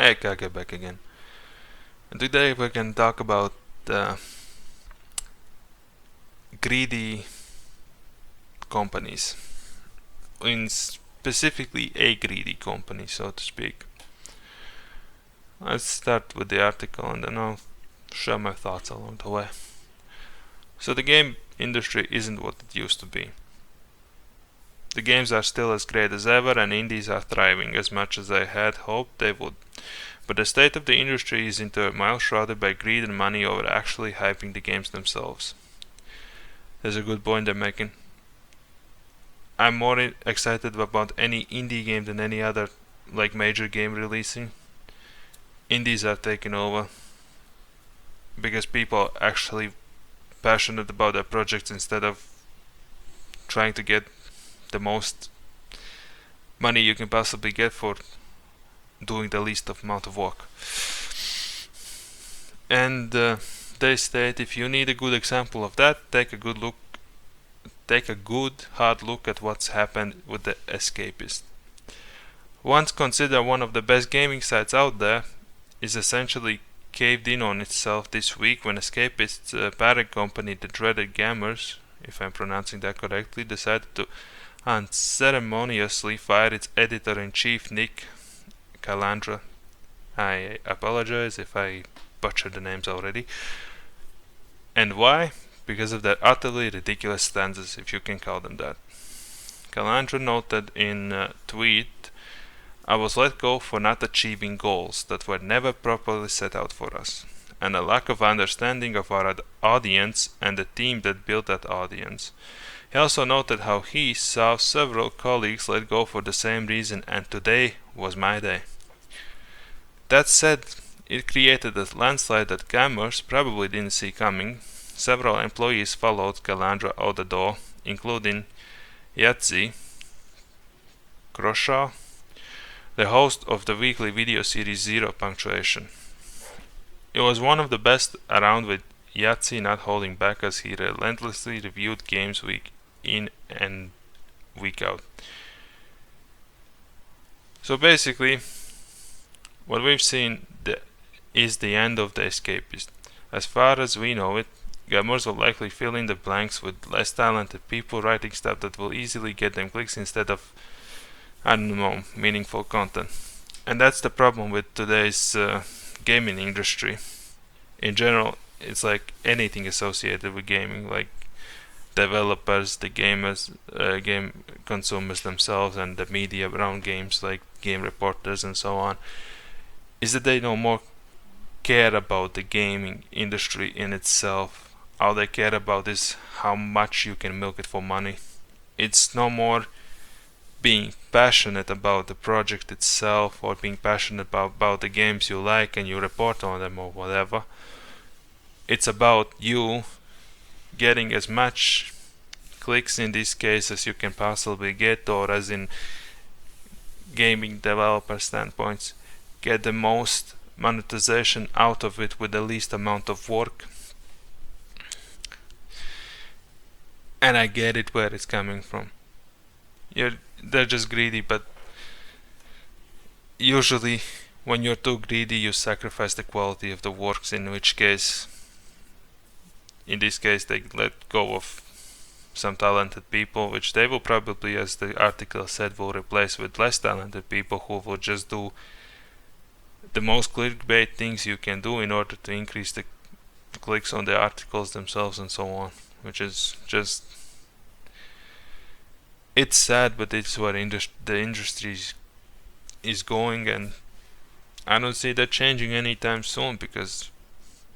Hey, Kage back again. And today we can talk about greedy companies, in specifically a greedy company, so to speak. Let's start with the article and then I'll share my thoughts along the way. So the game industry isn't what it used to be. The games are still as great as ever and indies are thriving as much as I had hoped they would. But the state of the industry is in turmoil, shrouded by greed and money over actually hyping the games themselves. There's a good point they're making. I'm more excited about any indie game than any other major game releasing. Indies are taking over because people are actually passionate about their projects instead of trying to get the most money you can possibly get for doing the least amount of work. And they state if you need a good example of that, take a good hard look at what's happened with the Escapists. Once considered one of the best gaming sites out there, is essentially caved in on itself this week when Escapists' parent company, the dreaded Gamers, if I'm pronouncing that correctly, decided to unceremoniously fire its editor-in-chief Nick Calandra. I apologize if I butchered the names already. And why? Because of their utterly ridiculous stances, if you can call them that. Calandra noted in a tweet, I was let go for not achieving goals that were never properly set out for us, and a lack of understanding of our audience and the team that built that audience. He also noted how he saw several colleagues let go for the same reason, and today was my day. That said, it created a landslide that Gamers probably didn't see coming. Several employees followed Calandra out the door, including Yahtzee Croshaw, the host of the weekly video series Zero Punctuation. It was one of the best around, with Yahtzee not holding back as he relentlessly reviewed games week in and week out. So basically, what we've seen is the end of the Escapist. As far as we know it, gamers will likely fill in the blanks with less talented people writing stuff that will easily get them clicks instead of, meaningful content. And that's the problem with today's gaming industry. In general, it's like anything associated with gaming, like developers, the gamers, game consumers themselves, and the media around games, like game reporters and so on, is that they no more care about the gaming industry in itself. All they care about is how much you can milk it for money. It's no more being passionate about the project itself or being passionate about the games you like and you report on them or whatever. It's about you getting as much clicks in this case as you can possibly get, or as in gaming developer standpoints, get the most monetization out of it with the least amount of work. And I get it where it's coming from. They're just greedy, but usually when you're too greedy you sacrifice the quality of the works, in this case they let go of some talented people, which they will probably, as the article said, will replace with less talented people who will just do the most clickbait things you can do in order to increase the clicks on the articles themselves and so on, which is just, it's sad, but it's where the industry is going, and I don't see that changing anytime soon, because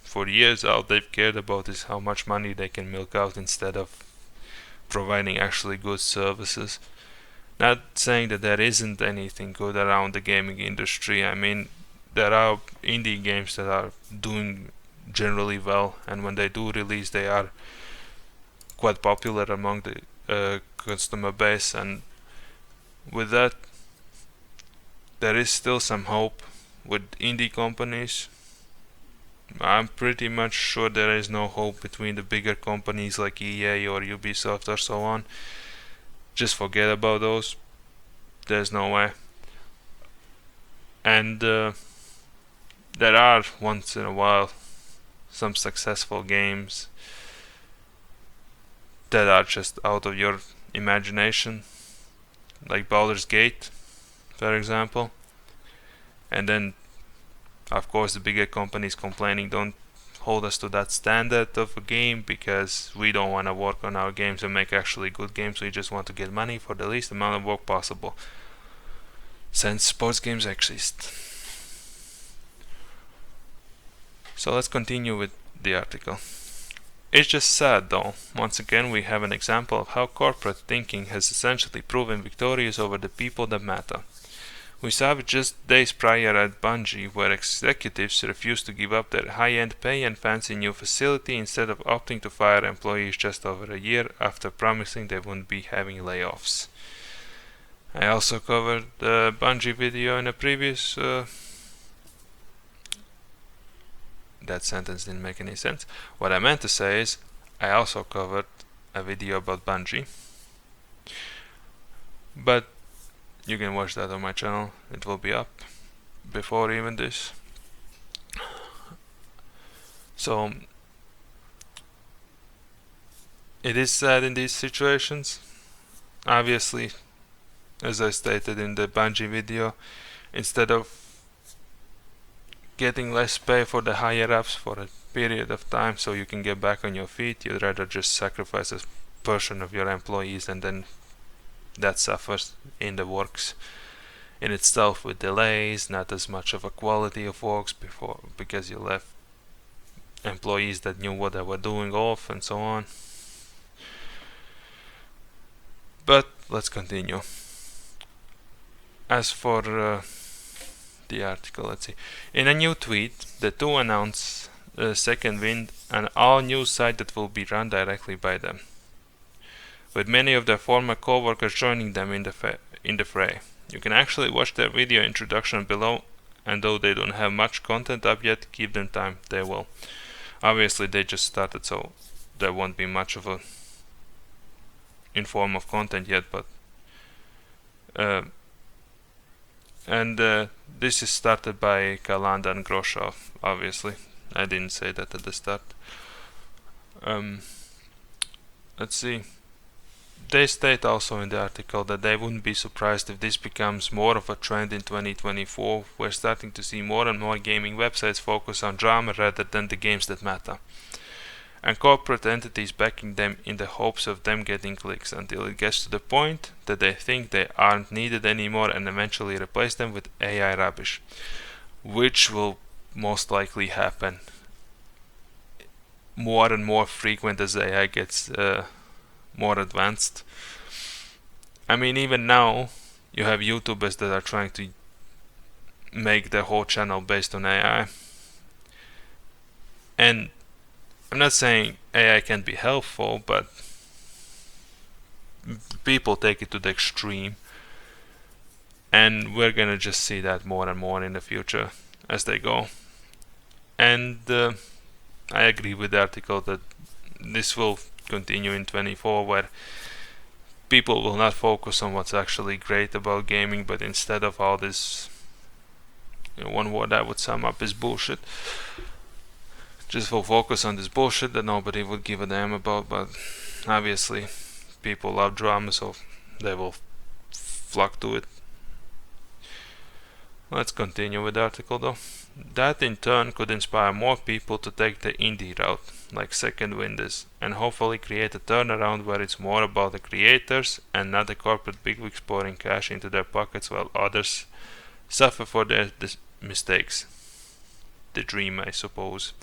for years all they've cared about is how much money they can milk out instead of providing actually good services. Not saying that there isn't anything good around the gaming industry. I mean, there are indie games that are doing generally well, and when they do release they are quite popular among the customer base, and with that there is still some hope with indie companies. I'm pretty much sure there is no hope between the bigger companies like EA or Ubisoft or so on. Just forget about those. There's no way. And there are once in a while some successful games that are just out of your imagination, like Baldur's Gate, for example. And then, of course, the bigger companies complaining, don't hold us to that standard of a game because we don't want to work on our games and make actually good games. We just want to get money for the least amount of work possible, since sports games exist. So let's continue with the article. It's just sad though. Once again, we have an example of how corporate thinking has essentially proven victorious over the people that matter. We saw it just days prior at Bungie, where executives refused to give up their high-end pay and fancy new facility instead of opting to fire employees just over a year after promising they wouldn't be having layoffs. I also covered the Bungie video in a previous... that sentence didn't make any sense. What I meant to say is, I also covered a video about Bungie. But you can watch that on my channel. It will be up before even this. So it is sad in these situations. Obviously, as I stated in the Bungie video, instead of getting less pay for the higher ups for a period of time so you can get back on your feet, you'd rather just sacrifice a portion of your employees, and then that suffers in the works in itself with delays, not as much of a quality of works before because you left employees that knew what they were doing off and so on. But let's continue. As for the article, let's see. In a new tweet, the two announced Second Wind, an all-new site that will be run directly by them, with many of their former co-workers joining them in the fray. You can actually watch their video introduction below, and though they don't have much content up yet, give them time, they will. Obviously they just started, so there won't be much of a in form of content yet, but this is started by Kalanda and Grosha, obviously. I didn't say that at the start. Let's see. They state also in the article that they wouldn't be surprised if this becomes more of a trend in 2024. We're starting to see more and more gaming websites focus on drama rather than the games that matter, and corporate entities backing them in the hopes of them getting clicks until it gets to the point that they think they aren't needed anymore and eventually replace them with AI rubbish, which will most likely happen more and more frequent as AI gets more advanced. I mean, even now you have YouTubers that are trying to make their whole channel based on AI, and I'm not saying AI can be helpful, but people take it to the extreme, and we're gonna just see that more and more in the future as they go. And I agree with the article that this will continue in 24, where people will not focus on what's actually great about gaming, but instead of all this, one word I would sum up is bullshit. Just will focus on this bullshit that nobody would give a damn about, but obviously people love drama, so they will flock to it. Let's continue with the article though. That in turn could inspire more people to take the indie route, like Second Wind is, and hopefully create a turnaround where it's more about the creators and not the corporate bigwigs pouring cash into their pockets while others suffer for their mistakes. The dream, I suppose.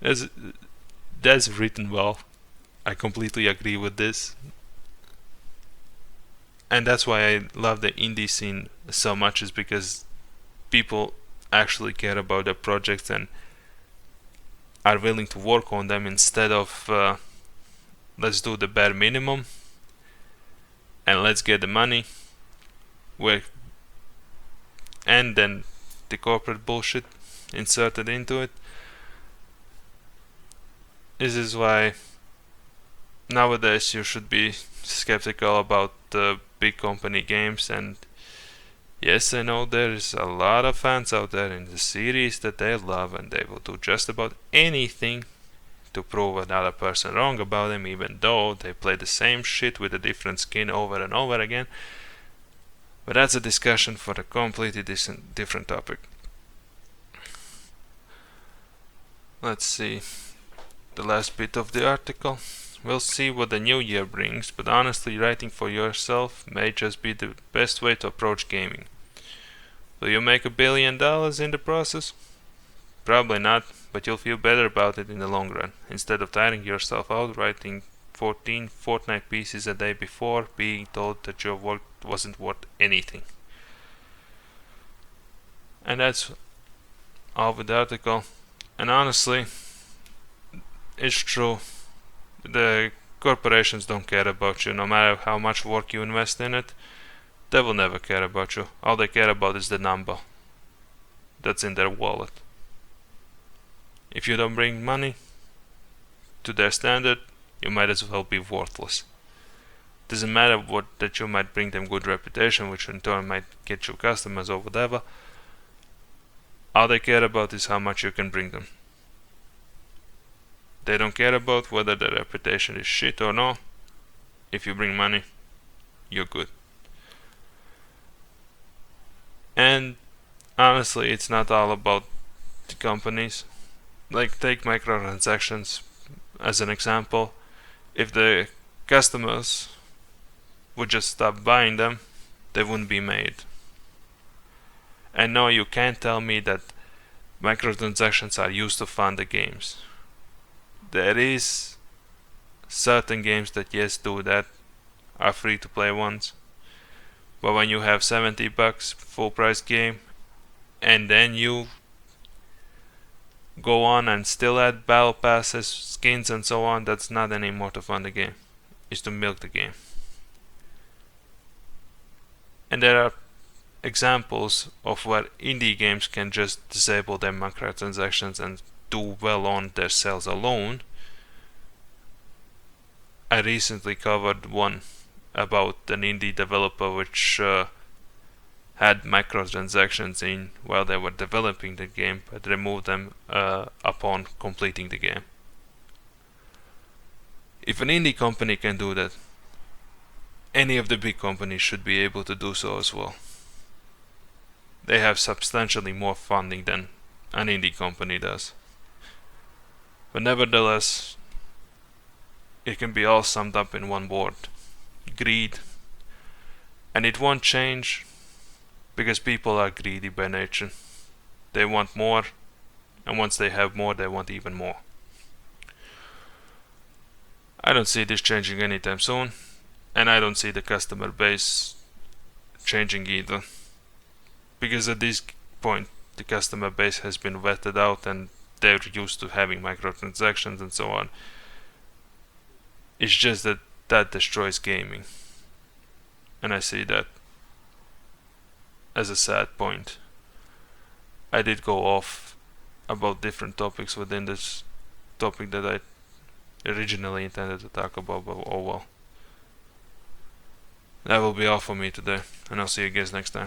That's written well. I completely agree with this. And that's why I love the indie scene so much, is because people actually care about their projects and are willing to work on them instead of let's do the bare minimum and let's get the money, and then the corporate bullshit inserted into it. This is why nowadays you should be skeptical about big company games and Yes, I know there is a lot of fans out there in the series that they love, and they will do just about anything to prove another person wrong about them, even though they play the same shit with a different skin over and over again. But that's a discussion for a completely different topic. Let's see the last bit of the article. We'll see what the new year brings, but honestly, writing for yourself may just be the best way to approach gaming. Will you make $1 billion in the process? Probably not, but you'll feel better about it in the long run, instead of tiring yourself out writing 14 Fortnite pieces a day before being told that your work wasn't worth anything. And that's all with the article. And honestly, it's true. The corporations don't care about you, no matter how much work you invest in it. They will never care about you. All they care about is the number that's in their wallet. If you don't bring money to their standard, you might as well be worthless. Doesn't matter what that you might bring them good reputation, which in turn might get you customers or whatever. All they care about is how much you can bring them. They don't care about whether the reputation is shit or not. If you bring money, you're good. And honestly, it's not all about the companies. Like, take microtransactions as an example. If the customers would just stop buying them, they wouldn't be made. And no, you can't tell me that microtransactions are used to fund the games. There is certain games that yes do that, are free to play ones. But when you have $70 full price game, and then you go on and still add battle passes, skins and so on, that's not anymore to fund the game. It's to milk the game. And there are examples of where indie games can just disable their microtransactions and do well on their sales alone. I recently covered one about an indie developer which had microtransactions in while they were developing the game, but removed them upon completing the game. If an indie company can do that, any of the big companies should be able to do so as well. They have substantially more funding than an indie company does. But nevertheless, it can be all summed up in one word: greed. And it won't change because people are greedy by nature. They want more, and once they have more, they want even more. I don't see this changing anytime soon, and I don't see the customer base changing either. Because at this point, the customer base has been vetted out and they're used to having microtransactions and so on. It's just that that destroys gaming. And I see that as a sad point. I did go off about different topics within this topic that I originally intended to talk about, but oh well. That will be all for me today, and I'll see you guys next time.